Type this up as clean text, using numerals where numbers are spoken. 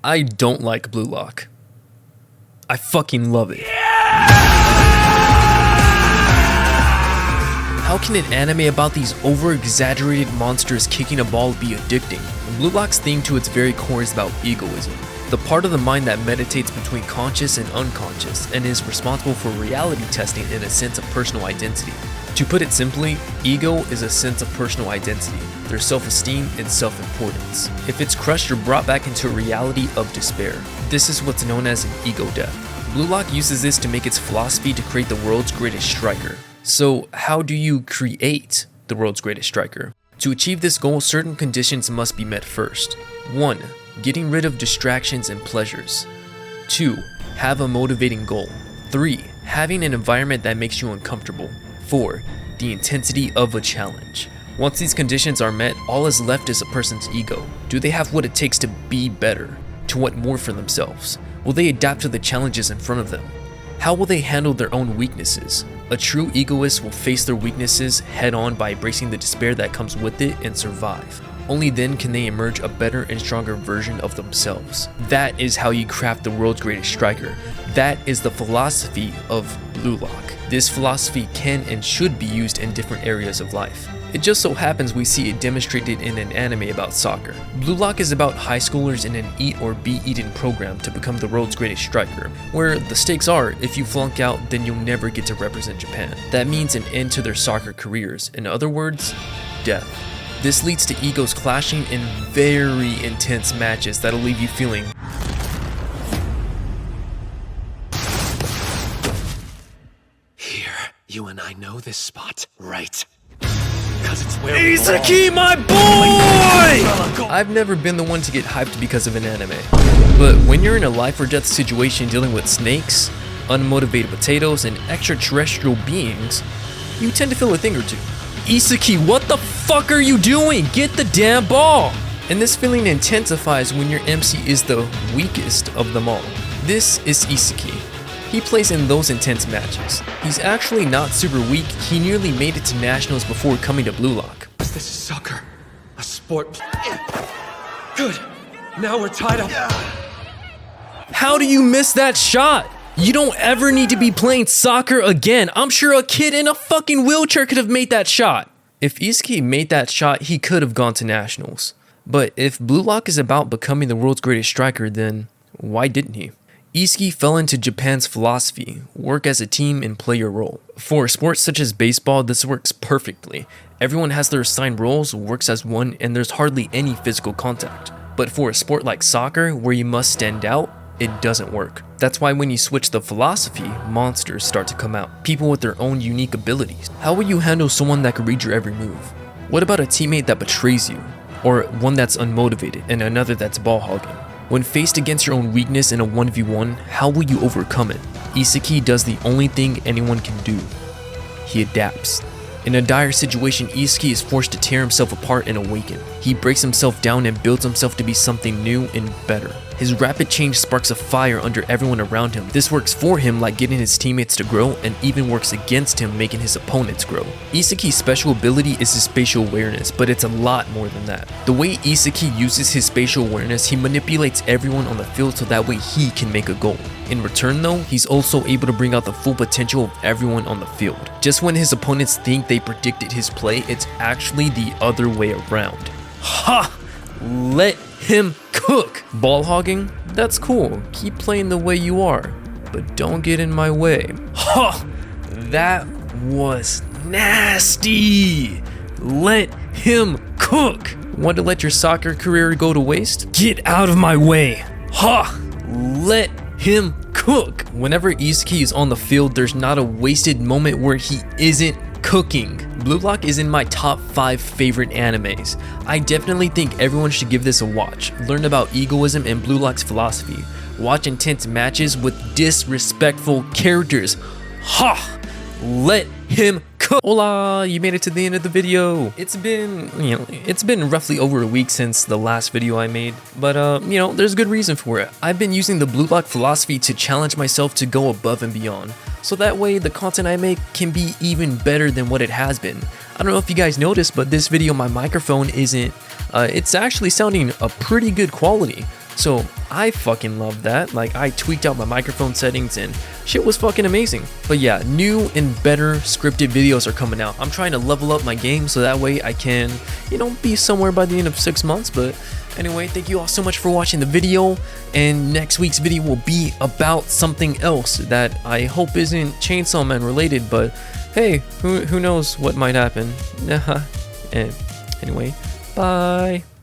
I don't like Blue Lock. I fucking love it. How can an anime about these over-exaggerated monsters kicking a ball be addicting? Blue Lock's theme to its very core is about egoism, the part of the mind that meditates between conscious and unconscious and is responsible for reality testing in a sense of personal identity. To put it simply, ego is a sense of personal identity, their self-esteem and self-importance. If it's crushed or brought back into a reality of despair, this is what's known as an ego death. Blue Lock uses this to make its philosophy to create the world's greatest striker. So how do you create the world's greatest striker? To achieve this goal, certain conditions must be met first. 1. Getting rid of distractions and pleasures. 2. Have a motivating goal. 3. Having an environment that makes you uncomfortable. 4. The intensity of a challenge. Once these conditions are met, all is left is a person's ego. Do they have what it takes to be better? To want more for themselves? Will they adapt to the challenges in front of them? How will they handle their own weaknesses? A true egoist will face their weaknesses head on by embracing the despair that comes with it and survive. Only then can they emerge a better and stronger version of themselves. That is how you craft the world's greatest striker. That is the philosophy of Blue Lock. This philosophy can and should be used in different areas of life. It just so happens we see it demonstrated in an anime about soccer. Blue Lock is about high schoolers in an eat or be eaten program to become the world's greatest striker, where the stakes are, if you flunk out, then you'll never get to represent Japan. That means an end to their soccer careers. In other words, death. This leads to egos clashing in very intense matches that'll leave you feeling here. You and I know this spot, right? Because it's where Isagi, my boy! I've never been the one to get hyped because of an anime. But when you're in a life or death situation dealing with snakes, unmotivated potatoes, and extraterrestrial beings, you tend to feel a thing or two. Isagi, what the fuck are you doing? Get the damn ball! And this feeling intensifies when your MC is the weakest of them all. This is Isagi. He plays in those intense matches. He's actually not super weak, he nearly made it to nationals before coming to Blue Lock. This is soccer, a sport. Good, now we're tied up. How do you miss that shot? You don't ever need to be playing soccer again. I'm sure a kid in a fucking wheelchair could have made that shot. If Isagi made that shot, he could have gone to nationals. But if Blue Lock is about becoming the world's greatest striker, then why didn't he? Isagi fell into Japan's philosophy, work as a team and play your role. For sports such as baseball, this works perfectly. Everyone has their assigned roles, works as one, and there's hardly any physical contact. But for a sport like soccer, where you must stand out, it doesn't work. That's why when you switch the philosophy, monsters start to come out. People with their own unique abilities. How will you handle someone that can read your every move? What about a teammate that betrays you? Or one that's unmotivated and another that's ball hogging? When faced against your own weakness in a 1v1, how will you overcome it? Isagi does the only thing anyone can do. He adapts. In a dire situation, Isagi is forced to tear himself apart and awaken. He breaks himself down and builds himself to be something new and better. His rapid change sparks a fire under everyone around him. This works for him like getting his teammates to grow, and even works against him making his opponents grow. Isagi's special ability is his spatial awareness, but it's a lot more than that. The way Isagi uses his spatial awareness, he manipulates everyone on the field so that way he can make a goal. In return though, he's also able to bring out the full potential of everyone on the field. Just when his opponents think they predicted his play, it's actually the other way around. Ha! Let him cook! Ball hogging? That's cool. Keep playing the way you are, but don't get in my way. Ha! That was nasty! Let him cook! Want to let your soccer career go to waste? Get out of my way! Ha! Let him cook! Whenever Isagi is on the field, there's not a wasted moment where he isn't cooking. Blue Lock is in my top 5 favorite animes. I definitely think everyone should give this a watch. Learn about egoism and Blue Lock's philosophy. Watch intense matches with disrespectful characters. Ha! Let him cook! Hola! You made it to the end of the video. It's been roughly over a week since the last video I made, but there's a good reason for it. I've been using the Blue Lock philosophy to challenge myself to go above and beyond, so that way the content I make can be even better than what it has been. I don't know if you guys noticed, but this video my microphone isn't, it's actually sounding a pretty good quality. So I fucking love that. Like, I tweaked out my microphone settings and shit was fucking amazing. But yeah, new and better scripted videos are coming out. I'm trying to level up my game so that way I can, you know, be somewhere by the end of 6 months. But anyway, thank you all so much for watching the video, and next week's video will be about something else that I hope isn't Chainsaw Man related, but hey, who knows what might happen. And anyway, bye.